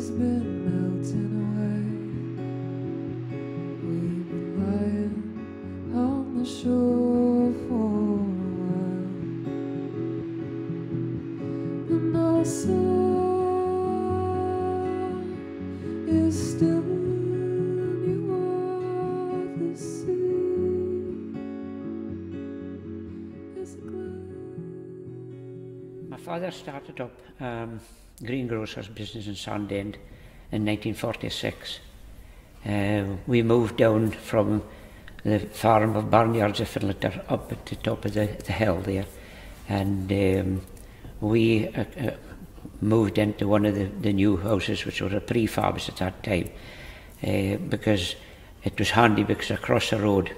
has been melting away. We've been lying on the shore for a while, and our song is still you are the sea. Is a My father started up greengrocer's business in Sandend in 1946. We moved down from the farm of Barnyards of Finlater up at the top of the hill there, and we moved into one of the new houses, which were a prefabs at that time, because it was handy, because across the road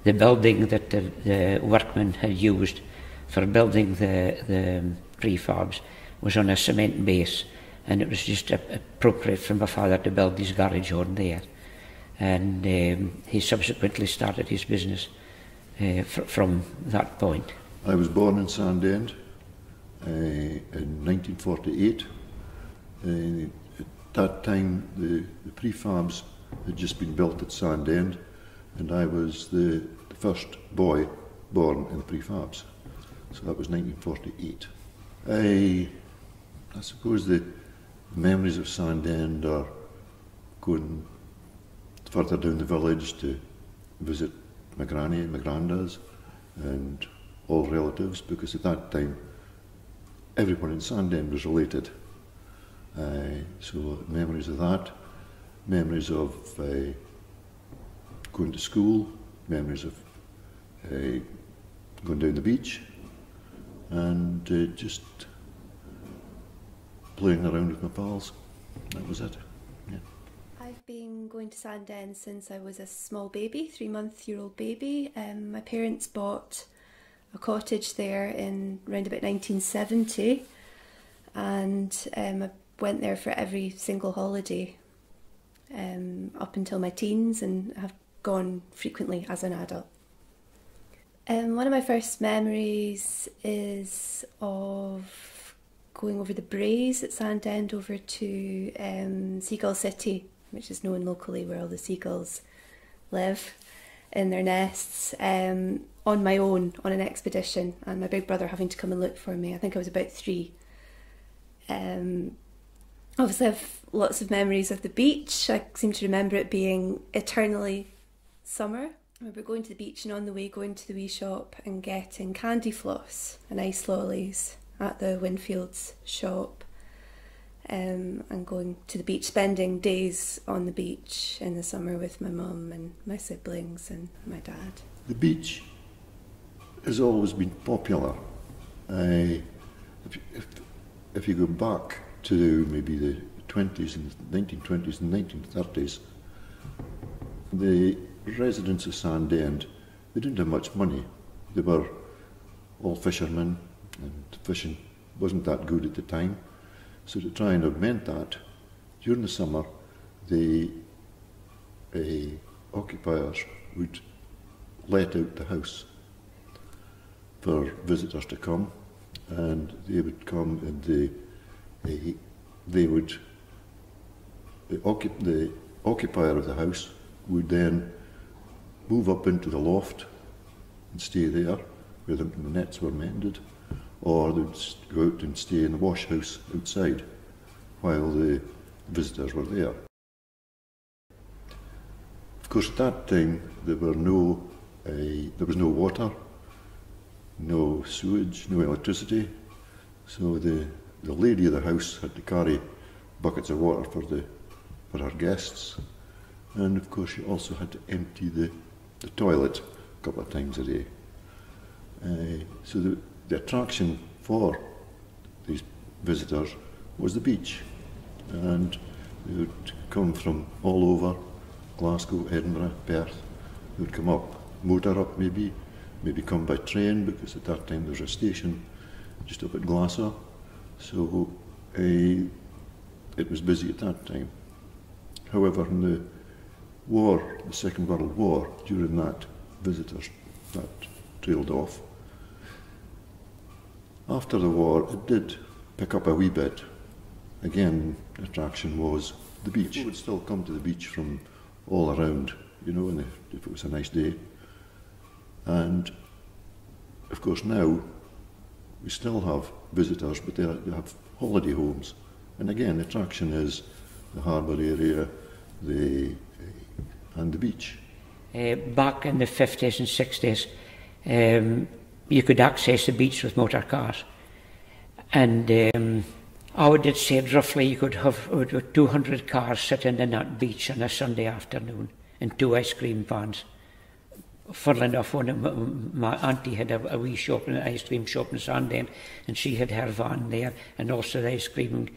the building that the workmen had used for building the prefabs was on a cement base, and it was just appropriate for my father to build his garage on there. And he subsequently started his business from that point. I was born in Sandend in 1948. At that time the prefabs had just been built at Sandend, and I was the first boy born in the prefabs. So that was 1948. I suppose the memories of Sandend are going further down the village to visit my granny and my granddads and all relatives, because at that time everyone in Sandend was related. So memories of that, memories of going to school, memories of going down the beach, and just playing around with my pals. That was it. Yeah. I've been going to Sandend since I was a small baby, 3-month-old baby. My parents bought a cottage there in around about 1970, and I went there for every single holiday up until my teens, and have gone frequently as an adult. One of my first memories is of going over the braes at Sandend over to Seagull City, which is known locally where all the seagulls live in their nests, on my own on an expedition, and my big brother having to come and look for me. I think I was about 3. Obviously I have lots of memories of the beach. I seem to remember it being eternally summer. I remember going to the beach, and on the way going to the wee shop and getting candy floss and ice lollies at the Winfield's shop, and going to the beach, spending days on the beach in the summer with my mum and my siblings and my dad. The beach has always been popular. If you go back to maybe the 1920s and 1930s, the residents of Sandend, they didn't have much money. They were all fishermen, and fishing wasn't that good at the time. So to try and augment that, during the summer, the occupiers would let out the house for visitors to come, and they would come, and the occupier of the house would then move up into the loft and stay there where the nets were mended, or they would go out and stay in the wash house outside while the visitors were there. Of course, at that time there was no water, no sewage, no electricity, so the lady of the house had to carry buckets of water for her guests, and of course she also had to empty the toilet a couple of times a day. So the attraction for these visitors was the beach, and they would come from all over, Glasgow, Edinburgh, Perth. They would come up, motor up maybe come by train, because at that time there was a station just up at Glasgow, so it was busy at that time. However, in the war, the Second World War, during that, visitors, that trailed off. After the war, it did pick up a wee bit, again, the attraction was the beach. People would still come to the beach from all around, you know, and if it was a nice day. And of course now we still have visitors, but they have holiday homes. And again, the attraction is the harbour area, and the beach. Back in the 50s and 60s, you could access the beach with motor cars. And I would say roughly you could have 200 cars sitting in that beach on a Sunday afternoon in 2 ice cream vans. Funnily enough, my auntie had a wee shop, an ice cream shop in Sandend, and she had her van there, and also the ice cream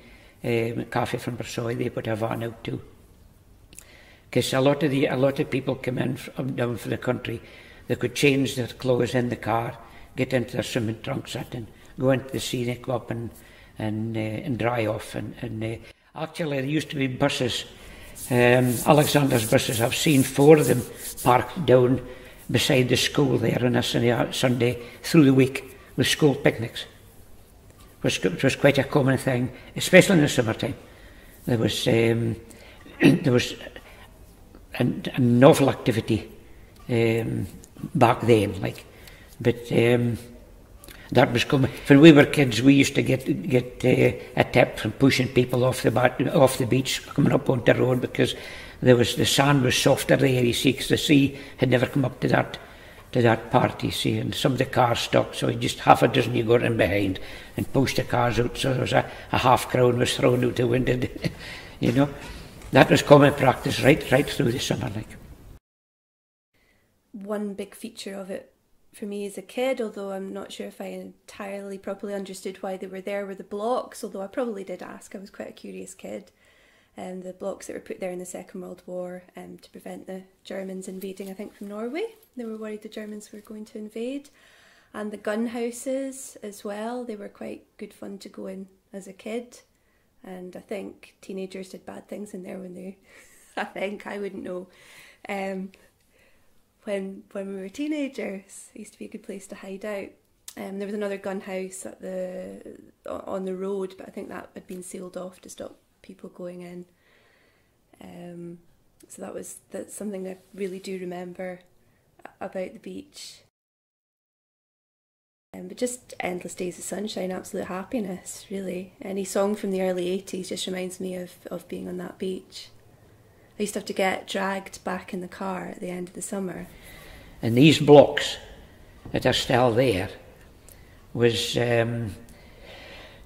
cafe from Portsoy, they put a van out too. Because a lot of people come in down from the country, they could change their clothes in the car, get into their swimming trunks and go into the scenic up and dry off. And actually, there used to be buses, Alexander's buses. I've seen 4 of them parked down beside the school there on a Sunday through the week with school picnics. It was quite a common thing, especially in the summertime. There was a novel activity back then, like, but that was coming. When we were kids, we used to get a tip from pushing people off the beach coming up on the road, because the sand was softer there, you see, because the sea had never come up to that part, you see, and some of the cars stopped, so just half a dozen you got in behind and pushed the cars out, so there was a half crown was thrown out the window, you know. That was common practice right through the summer, like. One big feature of it for me as a kid, although I'm not sure if I entirely properly understood why they were there, were the blocks, although I probably did ask. I was quite a curious kid. The blocks that were put there in the Second World War to prevent the Germans invading, I think, from Norway. They were worried the Germans were going to invade. And the gun houses as well, they were quite good fun to go in as a kid. And I think teenagers did bad things in there when they, I wouldn't know. When we were teenagers, it used to be a good place to hide out. There was another gun house on the road, but I think that had been sealed off to stop people going in. So that's something I really do remember about the beach. But just endless days of sunshine, absolute happiness, really. Any song from the early 80s just reminds me of being on that beach. I used to have to get dragged back in the car at the end of the summer. And these blocks that are still there was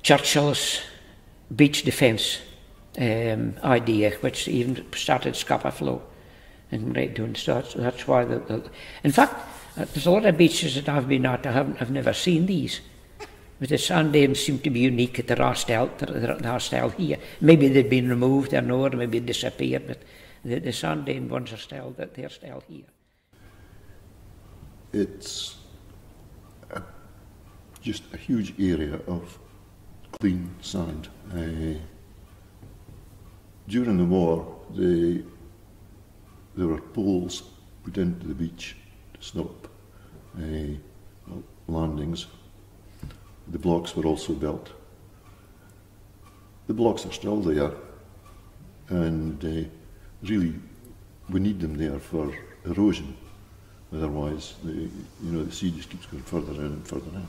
Churchill's beach defence idea, which even started Scapa Flow and right doing so. That's why in fact, there's a lot of beaches that I've been at, I've never seen these. But the Sandend seem to be unique at the style here. Maybe they've been removed, I know, or maybe disappeared, but the Sandend ones are still, they're still here. It's just a huge area of clean sand. During the war, there were poles put into the beach to stop landings. The blocks were also built. The blocks are still there, and really we need them there for erosion. Otherwise, the sea just keeps going further in and further in.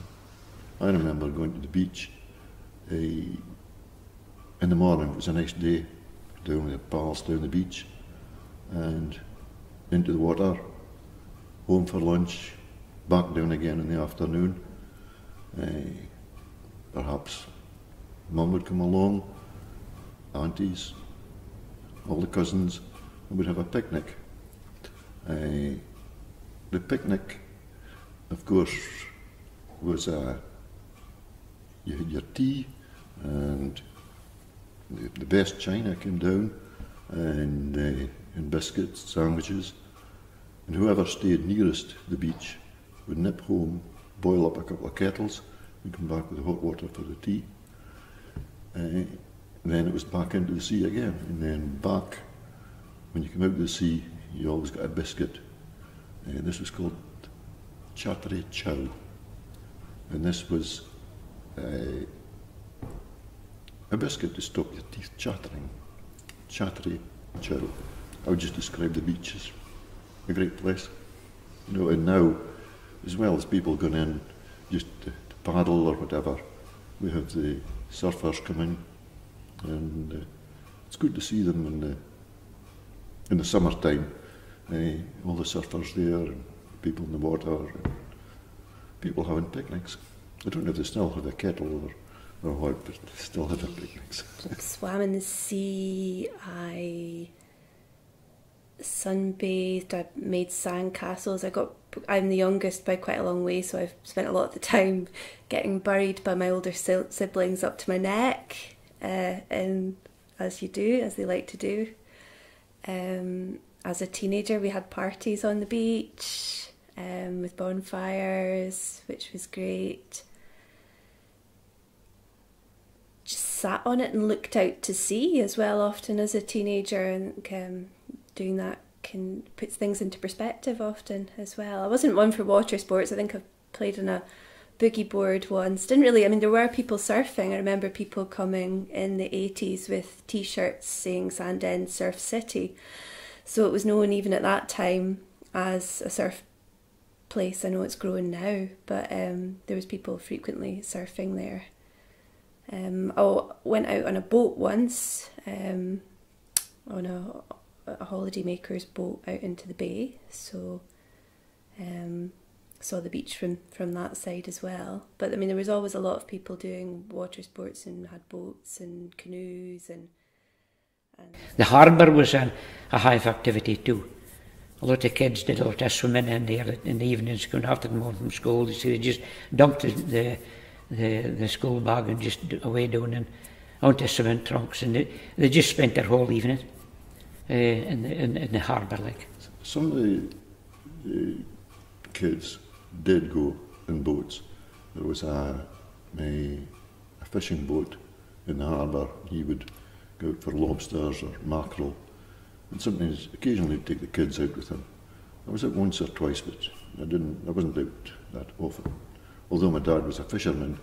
I remember going to the beach in the morning. It was a nice day, down with the pals down the beach and into the water, home for lunch, back down again in the afternoon. Perhaps Mum would come along, aunties, all the cousins, and we'd have a picnic. The picnic, of course, was you had your tea, and the best china came down, and biscuits, sandwiches, and whoever stayed nearest the beach would nip home, boil up a couple of kettles, and come back with the hot water for the tea. Then it was back into the sea again, and then back, when you come out of the sea, you always got a biscuit. This was called chatri chow, and this was a biscuit to stop your teeth chattering. Chattery, chill. I would just describe the beach as a great place. You know, and now, as well as people going in just to paddle or whatever, we have the surfers come in, and it's good to see them in the summertime. All the surfers there, and people in the water, and people having picnics. I don't know if they still have a kettle or what, but they still have their picnics. Swam in the sea, I sunbathed, I made sand castles. I'm the youngest by quite a long way, so I've spent a lot of the time getting buried by my older siblings up to my neck, and as they like to do. As a teenager, we had parties on the beach with bonfires, which was great. Just sat on it and looked out to sea as well often as a teenager, and doing that puts things into perspective often as well. I wasn't one for water sports. I think I've played on a boogie board once. Didn't really, I mean, there were people surfing. I remember people coming in the 80s with t-shirts saying Sandend Surf City. So it was known even at that time as a surf place. I know it's growing now, but there was people frequently surfing there. I went out on a boat once, on a holidaymaker's boat out into the bay, so saw the beach from that side as well. But I mean, there was always a lot of people doing water sports and had boats and canoes and the harbour was a hive activity too. A lot of kids did a lot of swimming in there in the evenings going after them home from school. You see, they just dumped the school bag and just away down and onto swimming trunks, and they just spent their whole evening in the harbour. Like some of the kids did go in boats. There was a fishing boat in the harbour. He would go out for lobsters or mackerel, and sometimes occasionally take the kids out with him. I was out once or twice, but I wasn't out that often. Although my dad was a fisherman,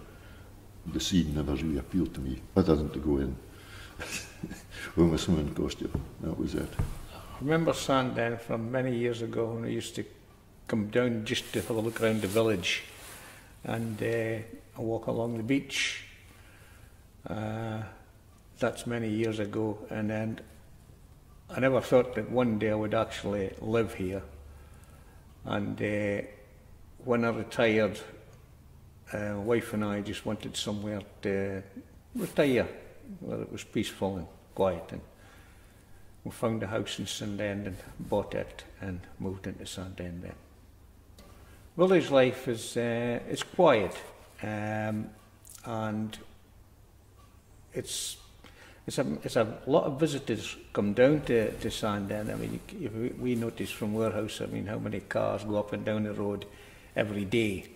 the sea never really appealed to me, other than to go in with my swimming costume. That was it. I remember Sandend from many years ago when I used to come down just to have a look around the village and walk along the beach. That's many years ago, and then I never thought that one day I would actually live here. And when I retired, wife and I just wanted somewhere to retire where it was peaceful and quiet, and we found a house in Sandend and bought it and moved into Sandend then. Village life is quiet, and it's a lot of visitors come down to Sandend. I mean, we notice from warehouse, I mean, how many cars go up and down the road every day.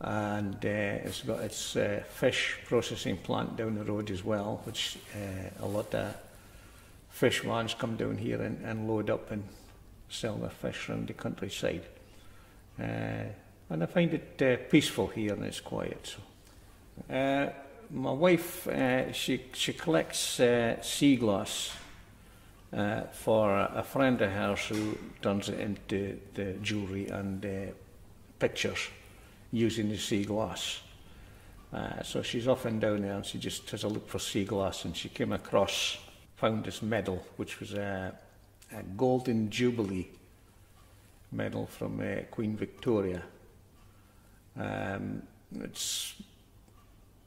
And it's got its fish processing plant down the road as well, which a lot of fish vans come down here and load up and sell their fish around the countryside. And I find it peaceful here and it's quiet. So. My wife, she collects sea glass for a friend of hers who turns it into the jewellery and pictures using the sea glass. So she's often down there and she just has a look for sea glass, and she came across, found this medal, which was a Golden Jubilee medal from Queen Victoria. It's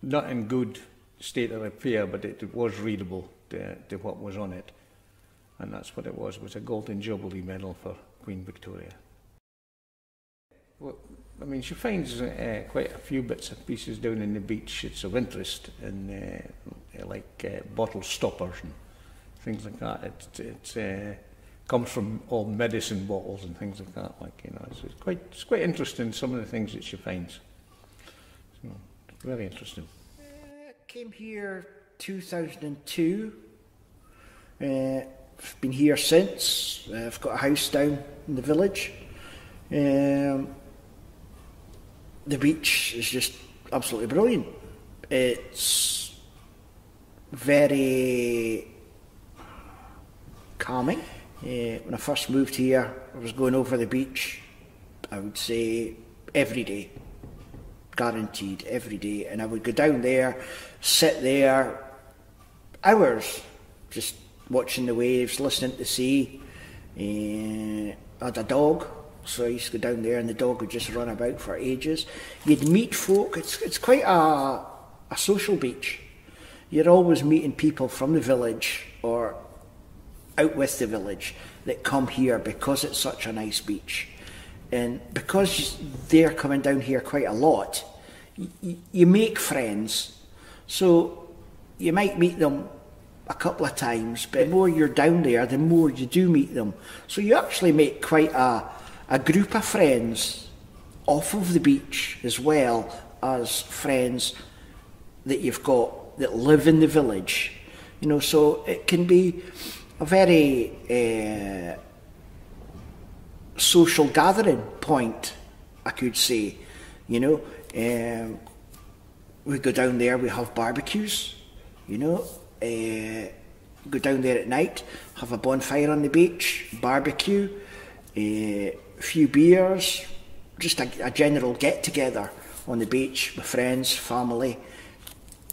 not in good state of repair, but it was readable to what was on it, and that's what it was a Golden Jubilee medal for Queen Victoria. Well, I mean, she finds quite a few bits and pieces down in the beach. It's of interest, in like bottle stoppers and things like that. It comes from old medicine bottles and things like that. Like, you know, it's quite interesting, some of the things that she finds. So, it's very interesting. Came here 2002. I've been here since. I've got a house down in the village. The beach is just absolutely brilliant. It's very calming. When I first moved here, I was going over the beach, I would say every day, guaranteed every day, and I would go down there, sit there, hours, just watching the waves, listening to the sea. I had a dog, so I used to go down there and the dog would just run about for ages. You'd meet folk. It's quite a social beach. You're always meeting people from the village or out with the village that come here because it's such a nice beach. And because they're coming down here quite a lot, you make friends. So you might meet them a couple of times, but the more you're down there, the more you do meet them. So you actually make quite a group of friends off of the beach, as well as friends that you've got that live in the village. You know, so it can be a very social gathering point, I could say. You know, we go down there, we have barbecues, you know, go down there at night, have a bonfire on the beach, barbecue, a few beers, just a general get together on the beach with friends, family,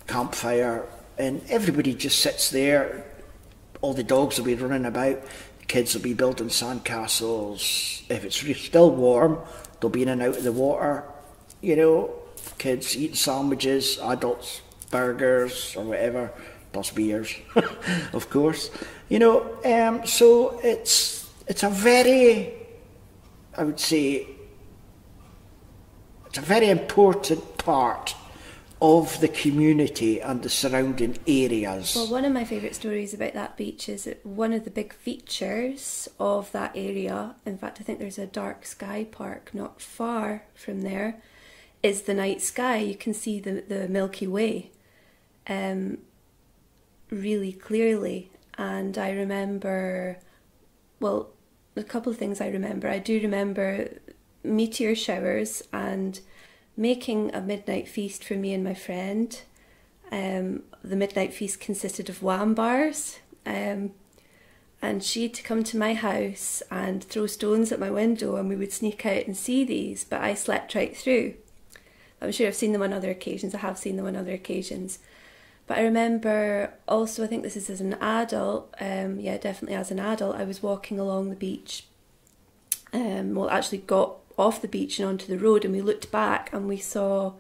campfire, and everybody just sits there. All the dogs will be running about, the kids will be building sandcastles. If it's still warm, they'll be in and out of the water, you know, kids eating sandwiches, adults burgers or whatever, plus beers, of course. You know, so it's a very, I would say, it's a very important part of the community and the surrounding areas. Well, one of my favourite stories about that beach is that one of the big features of that area, in fact I think there's a dark sky park not far from there, is the night sky. You can see the Milky Way really clearly. And I remember, well, a couple of things I remember. I do remember meteor showers and making a midnight feast for me and my friend. The midnight feast consisted of wham bars, and she'd come to my house and throw stones at my window and we would sneak out and see these, but I slept right through. I'm sure I've seen them on other occasions, I have seen them on other occasions. But I remember also, I think this is as an adult, yeah, definitely as an adult, I was walking along the beach, well, actually got off the beach and onto the road, and we looked back and we saw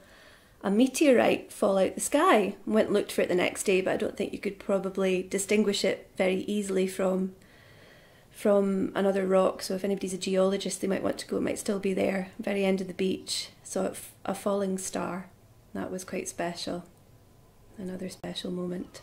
a meteorite fall out the sky. Went and looked for it the next day, but I don't think you could probably distinguish it very easily from another rock. So if anybody's a geologist, they might want to go. It might still be there, very end of the beach. Saw a falling star. That was quite special. Another special moment.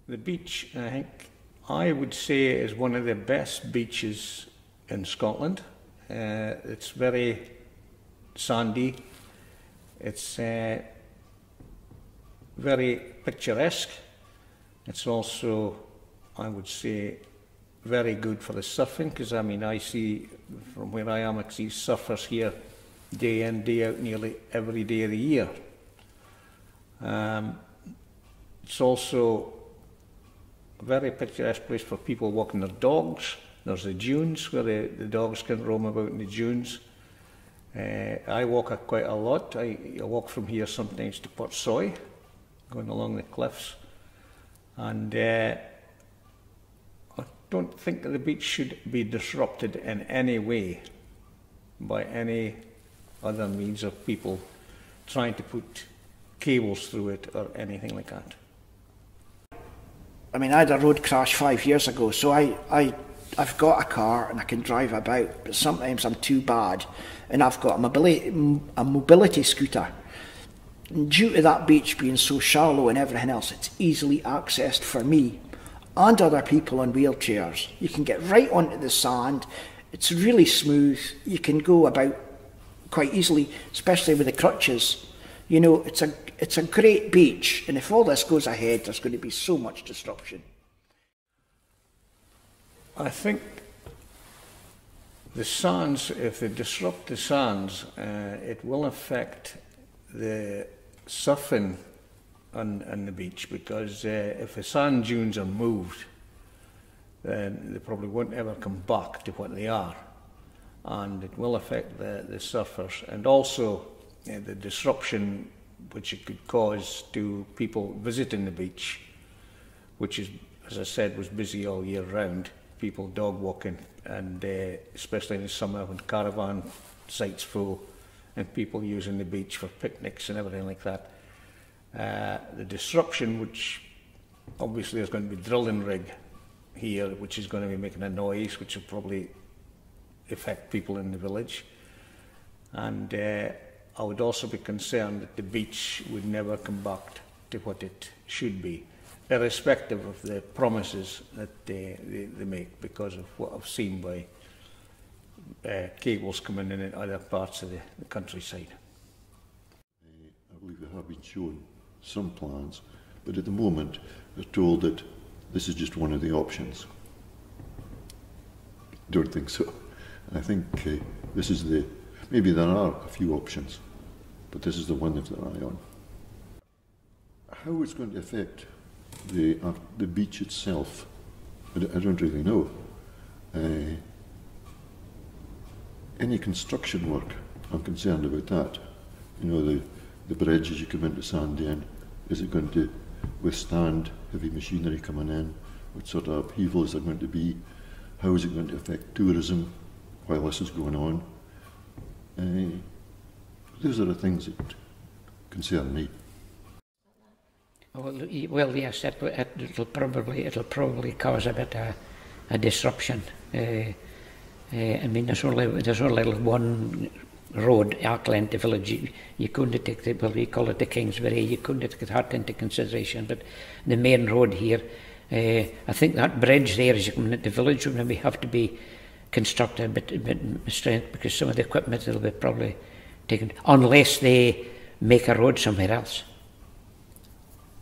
The beach, I think, I would say is one of the best beaches in Scotland. It's very sandy. It's very picturesque. It's also, I would say, very good for the surfing, because I mean, I see from where I am, I see surfers here day in, day out, nearly every day of the year. It's also a very picturesque place for people walking their dogs. There's the dunes where the dogs can roam about in the dunes. I walk quite a lot. I walk from here sometimes to Portsoy, going along the cliffs. And I don't think that the beach should be disrupted in any way by any other means of people trying to put cables through it or anything like that. I mean, I had a road crash 5 years ago, so I've got a car and I can drive about, but sometimes I'm too bad, and I've got a mobility scooter. And due to that beach being so shallow and everything else, it's easily accessed for me and other people on wheelchairs. You can get right onto the sand. It's really smooth. You can go about quite easily, especially with the crutches. You know, it's a great beach, and if all this goes ahead, there's going to be so much disruption. I think the sands, if they disrupt the sands, it will affect the surfing on the beach, because if the sand dunes are moved, then they probably won't ever come back to what they are, and it will affect the surfers, and also the disruption which it could cause to people visiting the beach, which is, as I said, was busy all year round. People dog walking, and especially in the summer when caravan sites full and people using the beach for picnics and everything like that. The disruption, which obviously there's going to be a drilling rig here, which is going to be making a noise, which will probably affect people in the village. And I would also be concerned that the beach would never come back to what it should be, irrespective of the promises that they make, because of what I've seen by cables coming in other parts of the countryside. I believe they have been shown some plans, but at the moment they're told that this is just one of the options. Don't think so. I think this is maybe there are a few options, but this is the one they've their eye on. How it's going to affect the beach itself, I don't really know. Any construction work, I'm concerned about that. You know, the bridge as you come into Sandend, is it going to withstand heavy machinery coming in? What sort of upheaval is there going to be? How is it going to affect tourism while this is going on? Those are the things that concern me. Well, yes, it'll probably cause a bit of a disruption. I mean, there's only one road outline into the village. You couldn't take we call it the Kingsbury. You couldn't take that into consideration. But the main road here, I think that bridge there, as you come into the village, will maybe have to be constructed a bit strength, because some of the equipment will be probably taken, unless they make a road somewhere else.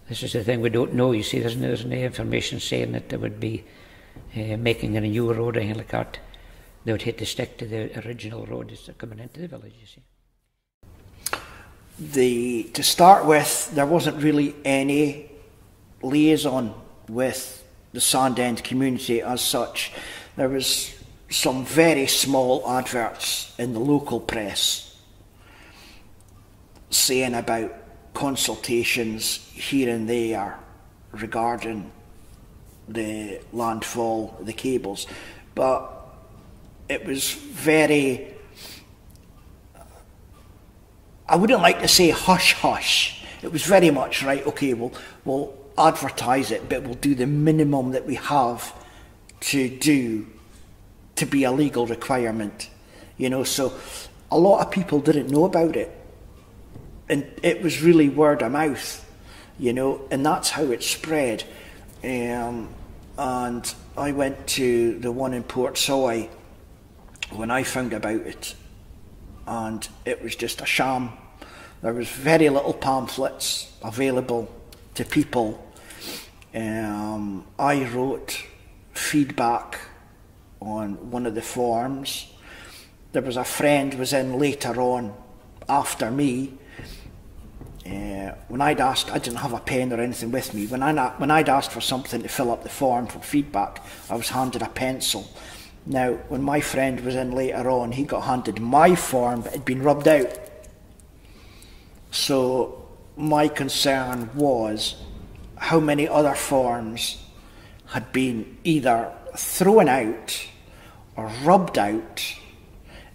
This is the thing we don't know. You see, there's no information saying that they would be making a new road or anything like that. They would have to stick to the original road that's coming into the village, you see. To start with, there wasn't really any liaison with the Sandend community as such. There was some very small adverts in the local press saying about consultations here and there regarding the landfall, the cables, but it was very, I wouldn't like to say hush-hush. It was very much, right, okay, we'll advertise it, but we'll do the minimum that we have to do to be a legal requirement. You know, so a lot of people didn't know about it. And it was really word of mouth, you know, and that's how it spread. And I went to the one in Portsoy when I found about it, and it was just a sham. There was very little pamphlets available to people. I wrote feedback on one of the forms. There was a friend was in later on after me. When I'd asked, I didn't have a pen or anything with me. When I'd asked for something to fill up the form for feedback, I was handed a pencil. Now, when my friend was in later on, he got handed my form, but it had been rubbed out. So my concern was how many other forms had been either thrown out or rubbed out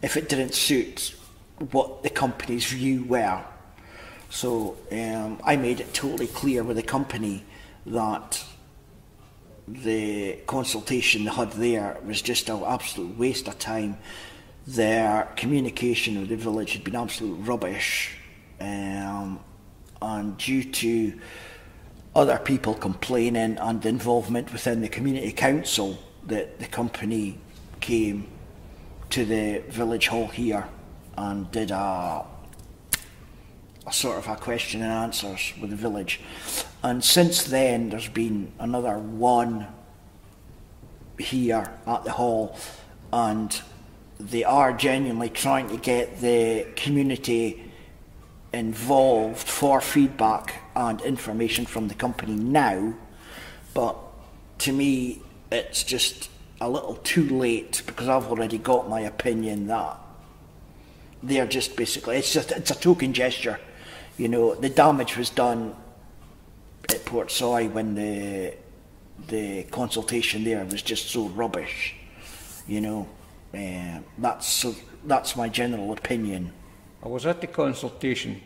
if it didn't suit what the company's view were. So I made it totally clear with the company that the consultation they had there was just an absolute waste of time. Their communication with the village had been absolute rubbish, and due to other people complaining and involvement within the community council, that the company came to the village hall here and did a sort of a question and answers with the village. And since then there's been another one here at the hall, and they are genuinely trying to get the community involved for feedback and information from the company now, but to me it's just a little too late, because I've already got my opinion that they're just basically, it's a token gesture. You know, the damage was done at Portsoy when the consultation there was just so rubbish, you know. That's my general opinion. I was at the consultation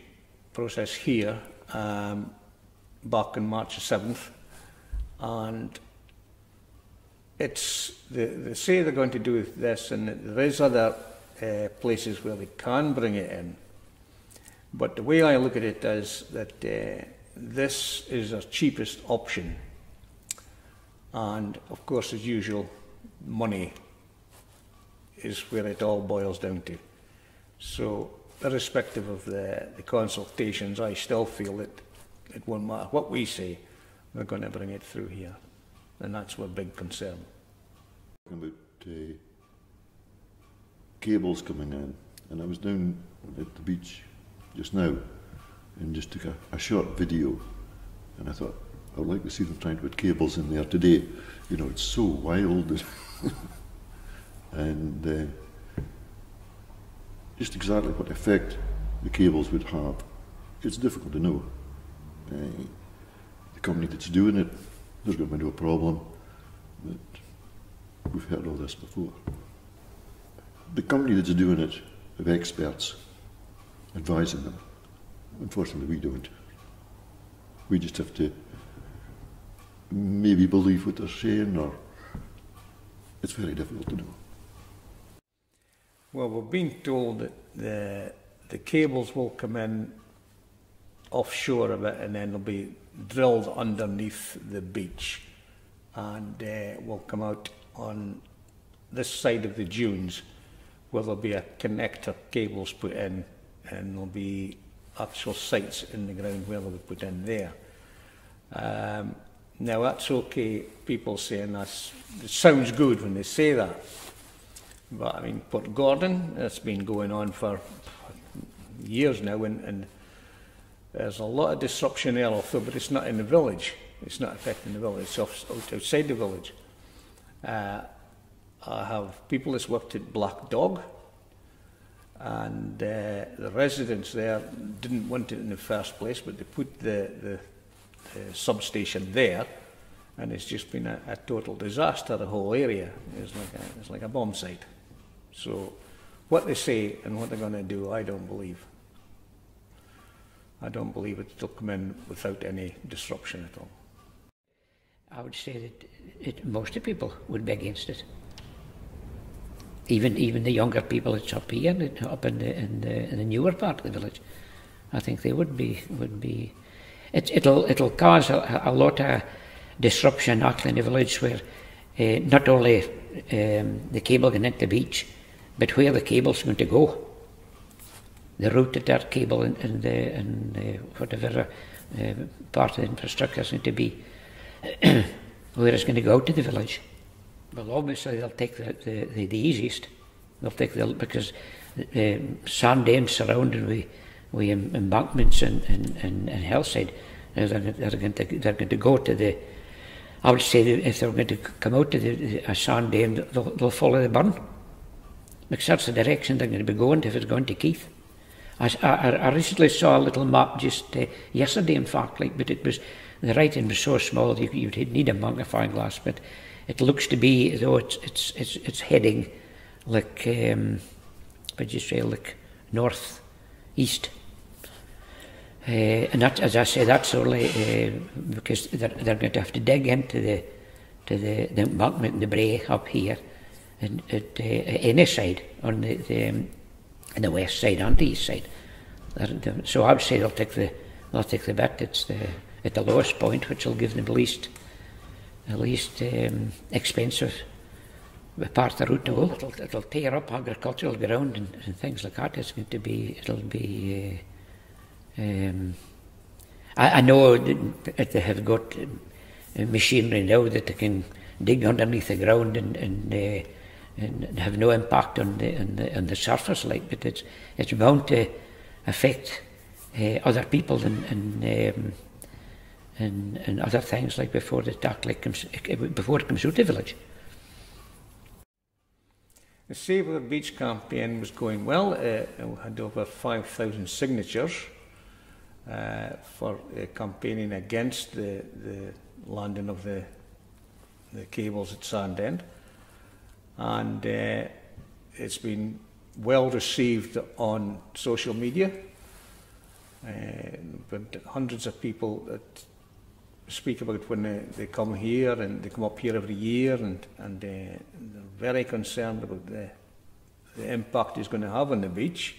process here back on March the 7th, and they say they're going to do this, and there is other places where they can bring it in. But the way I look at it is that this is our cheapest option, and of course, as usual, money is where it all boils down to. So, irrespective of the consultations, I still feel that it won't matter what we say, we're going to bring it through here, and that's our big concern. About cables coming in, and I was down at the beach just now and just took a short video, and I thought I would like to see them trying to put cables in there today. You know, it's so wild and just exactly what effect the cables would have, it's difficult to know. The company that's doing it, there's going to be no problem, but we've heard all this before. The company that's doing it have experts advising them. Unfortunately, we don't. We just have to maybe believe what they're saying, or it's very difficult to know. Well, we've been told that the cables will come in offshore a bit, and then they'll be drilled underneath the beach, and will come out on this side of the dunes, where there'll be a connector cables put in, and there'll be actual sites in the ground where they'll be put in there. Now that's okay, people saying it sounds good when they say that, but I mean, Port Gordon, it's been going on for years now, and there's a lot of disruption there also, but it's not in the village. It's not affecting the village, it's outside the village. I have people that's worked at Black Dog, and the residents there didn't want it in the first place, but they put the substation there, and it's just been a total disaster. The whole area is like a bomb site. So what they say and what they're going to do, I don't believe. I don't believe it'll come in without any disruption at all. I would say that most of the people would be against it. Even the younger people that's up here, up in the newer part of the village, I think they would be. It'll cause a lot of disruption actually in the village, where not only the cable going into the beach, but where the cable's going to go. The route that that cable and whatever part of the infrastructure is going to be, where it's going to go to the village. Well, obviously they'll take the easiest. They'll take because Sandend surrounded with embankments and hillside. They're going to go to the. I would say that if they're going to come out to the Sandend, they'll follow the burn, because that's the direction they're going to be going if it's going to Keith. I recently saw a little map just yesterday, in fact, but it was, the writing was so small you'd need a magnifying glass, but it looks to be as though it's heading like what'd you say, like north-east. And that, as I say, that's only because they're going to have to dig into the embankment and the brae up here, and at any side on the west side and the east side. So I would say they'll take the bit. It's at the lowest point, which will give them the least expensive part of the route to go. It'll tear up agricultural ground and things like that. It'll be. I know that they have got machinery now that they can dig underneath the ground and have no impact on the surface, like. But it's bound to affect other people and other things, like before it comes out the village. The Save Our Beach campaign was going well. We had over 5,000 signatures for campaigning against the landing of the cables at Sandend, and it's been well received on social media. But hundreds of people that speak about when they come here, and they come up here every year, and they're very concerned about the impact it's going to have on the beach,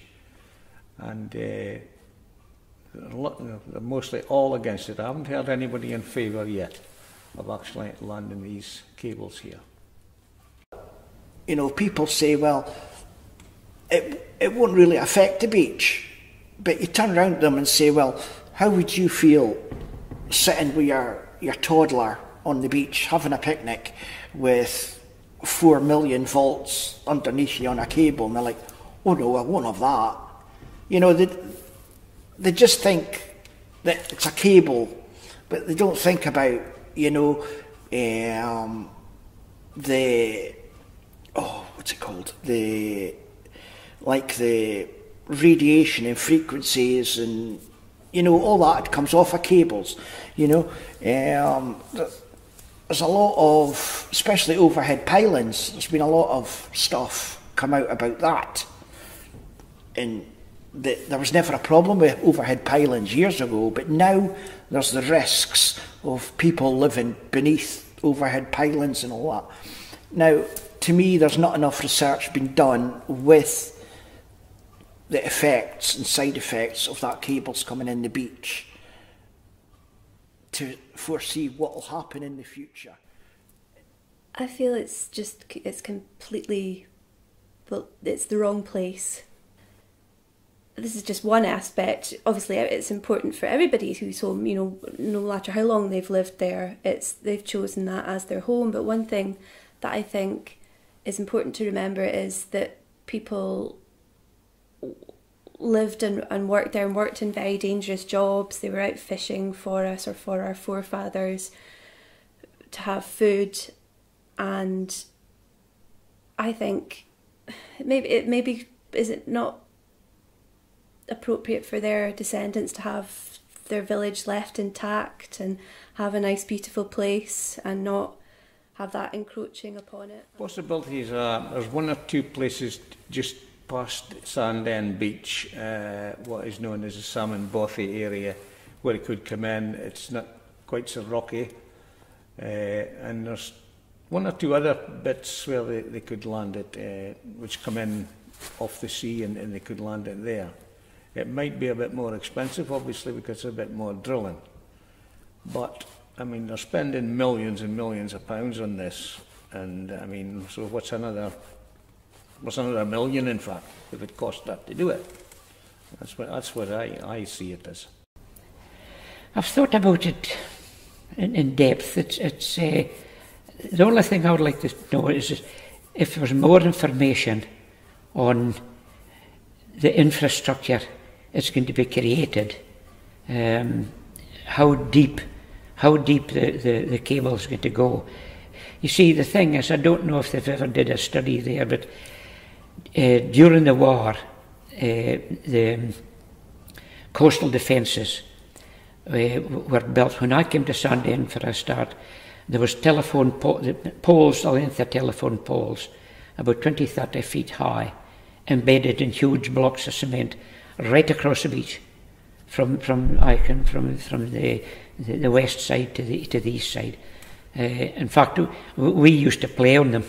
and they're mostly all against it. I haven't heard anybody in favour yet of actually landing these cables here. You know, people say, well, it won't really affect the beach. But you turn around to them and say, well, how would you feel sitting with your toddler on the beach having a picnic with 4 million volts underneath you on a cable? And they're like, oh no, I won't have that. You know, they just think that it's a cable, but they don't think about, you know, what's it called? The radiation and frequencies, and you know, all that comes off of cables. You know, there's a lot of, especially overhead pylons, there's been a lot of stuff come out about that, and there was never a problem with overhead pylons years ago, but now there's the risks of people living beneath overhead pylons and all that. Now, to me, there's not enough research been done with the effects and side effects of that cables coming in the beach to foresee what will happen in the future. I feel it's completely, well, it's the wrong place. This is just one aspect. Obviously, it's important for everybody who's home, you know, no matter how long they've lived there, they've chosen that as their home. But one thing that I think is important to remember is that people lived and worked there, and worked in very dangerous jobs. They were out fishing for us or for our forefathers to have food, and I think maybe is it not appropriate for their descendants to have their village left intact and have a nice beautiful place and not have that encroaching upon it? Possibilities are, there's one or two places just past Sandend Beach, what is known as the Salmon Bothy area, where it could come in. It's not quite so rocky, and there's one or two other bits where they could land it, which come in off the sea, and they could land it there. It might be a bit more expensive, obviously, because it's a bit more drilling, but I mean, they're spending millions and millions of pounds on this, and I mean, so what's another million, in fact, if it cost that to do it? That's what I see it as. I've thought about it in depth. It's the only thing I would like to know is if there was more information on the infrastructure it's going to be created, how deep the cable is going to go. You see, the thing is, I don't know if they've ever did a study there, but during the war, the coastal defences were built. When I came to Sandend for a start, there was telephone poles, the length of telephone poles, about 20-30 feet high, embedded in huge blocks of cement right across the beach, from the west side to the east side. In fact, we used to play on them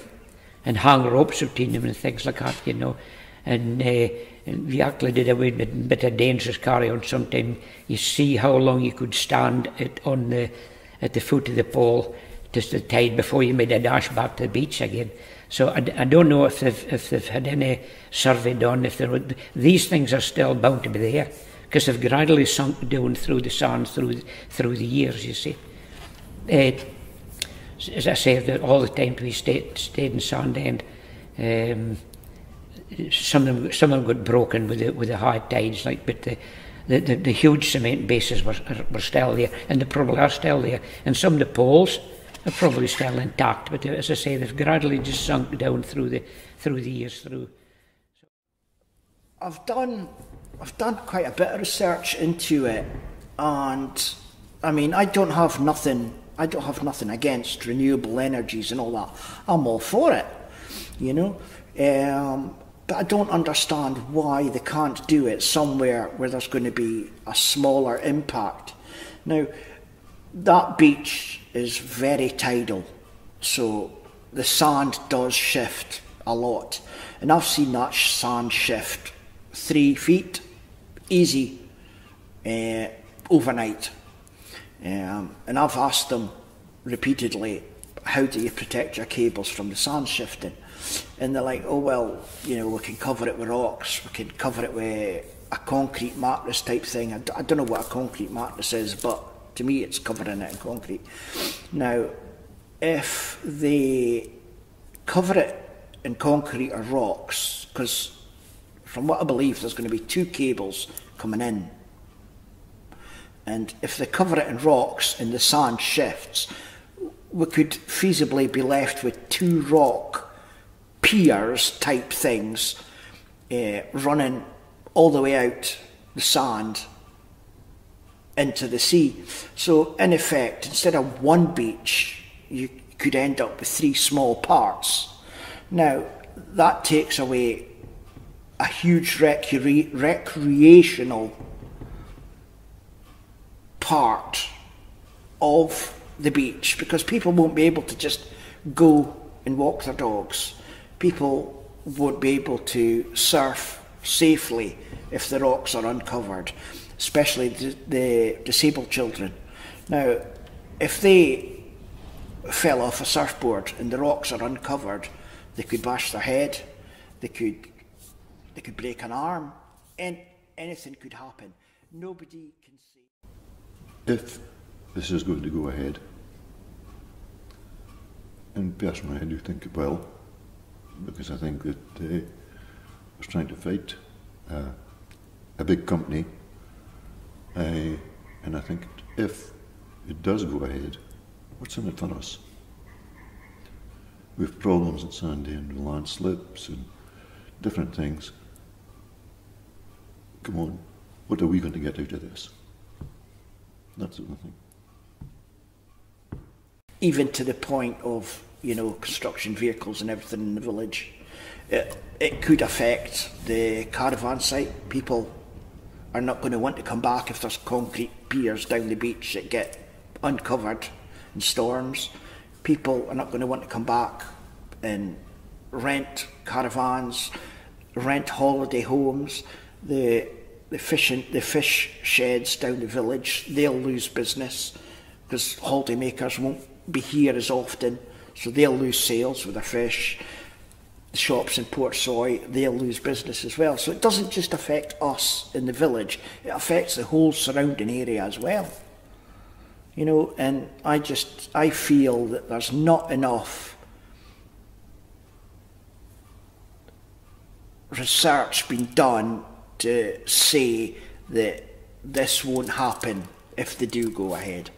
and hang ropes between them and things like that, you know. And we actually did a wee bit of dangerous carry on sometimes. You see how long you could stand it on at the foot of the pole, just the tide, before you made a dash back to the beach again. So I don't know if they've had any survey done. If these things are still bound to be there, because they've gradually sunk down through the sand through the years. You see, as I say, all the time we stayed in Sandend. Some of them got broken with the high tides, like, but the huge cement bases were still there, and they probably are still there. And some of the poles are probably still intact, but as I say, they've gradually just sunk down through the years. I've done quite a bit of research into it, and I mean, I don't have nothing against renewable energies and all that. I'm all for it, you know. But I don't understand why they can't do it somewhere where there's going to be a smaller impact. Now, that beach is very tidal, so the sand does shift a lot. And I've seen that sand shift 3 feet, easy, overnight. And I've asked them repeatedly, how do you protect your cables from the sand shifting? And they're like, oh, well, you know, we can cover it with rocks, we can cover it with a concrete mattress type thing. I don't know what a concrete mattress is, but to me it's covering it in concrete. Now, if they cover it in concrete or rocks, because from what I believe there's going to be 2 cables coming in, and if they cover it in rocks and the sand shifts, we could feasibly be left with 2 rock piers type things running all the way out the sand into the sea. So in effect, instead of 1 beach, you could end up with 3 small parts. Now, that takes away a huge recreational part of the beach, because people won't be able to just go and walk their dogs. People won't be able to surf safely if the rocks are uncovered, especially the disabled children. Now, if they fell off a surfboard and the rocks are uncovered, they could bash their head, they could break an arm, and anything could happen. Nobody can say. If this is going to go ahead, and personally I do think it will, because I think that I was trying to fight a big company, and I think if it does go ahead, what's in it for us? We have problems at Sandend with landslips and different things. Come on, what are we going to get out of this? That's the only thing. Even to the point of, you know, construction vehicles and everything in the village, it could affect the caravan site. People are not going to want to come back if there's concrete piers down the beach that get uncovered in storms. People are not going to want to come back and rent caravans, rent holiday homes. The fish sheds down the village, they'll lose business because holiday makers won't be here as often, so they'll lose sales with their fish. The shops in Portsoy, they'll lose business as well. So it doesn't just affect us in the village, it affects the whole surrounding area as well. You know, and I feel that there's not enough research being done to say that this won't happen if they do go ahead.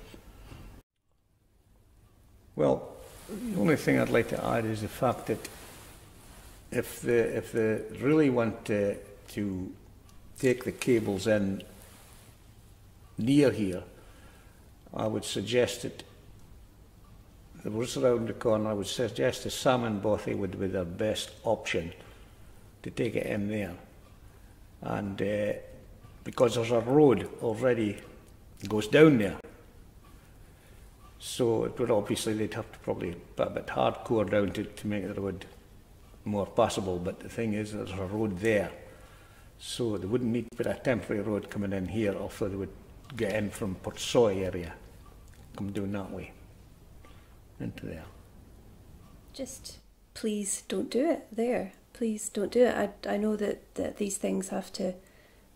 Well, the only thing I'd like to add is the fact that if they really want to take the cables in near here, I would suggest that the was around the corner. I would suggest the salmon bothy would be the best option to take it in there, and because there's a road already that goes down there. So it would obviously, they'd have to probably put a bit hardcore down to make the road more passable, but the thing is there's a road there, so they wouldn't need to put a temporary road coming in here, although they would get in from Portsoy area, come down that way into there. Just please don't do it there. Please don't do it. I know that these things have to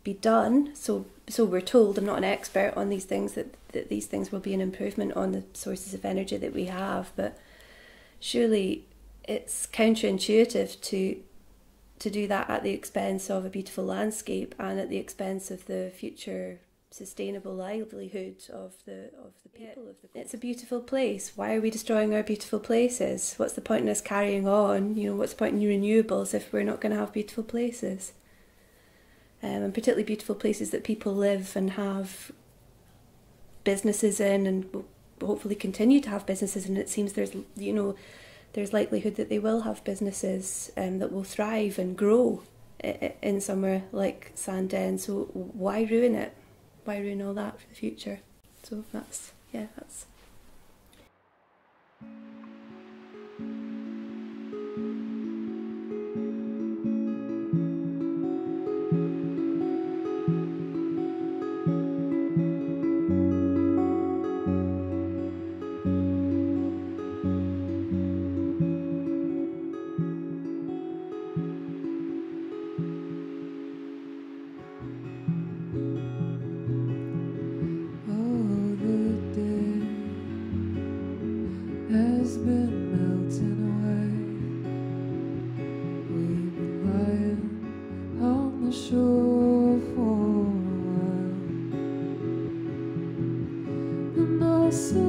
be done, so we're told. I'm not an expert on these things, that these things will be an improvement on the sources of energy that we have, but surely it's counterintuitive to do that at the expense of a beautiful landscape and at the expense of the future sustainable livelihood of the people of the place. It's a beautiful place. Why are we destroying our beautiful places? What's the point in us carrying on? You know, what's the point in renewables if we're not going to have beautiful places? And particularly beautiful places that people live and have businesses in, and will hopefully continue to have businesses. And it seems there's likelihood that they will have businesses that will thrive and grow in somewhere like Sandend. So why ruin it? Why ruin all that for the future? So that's. Has been melting away. We've been lying on the shore for a while, and also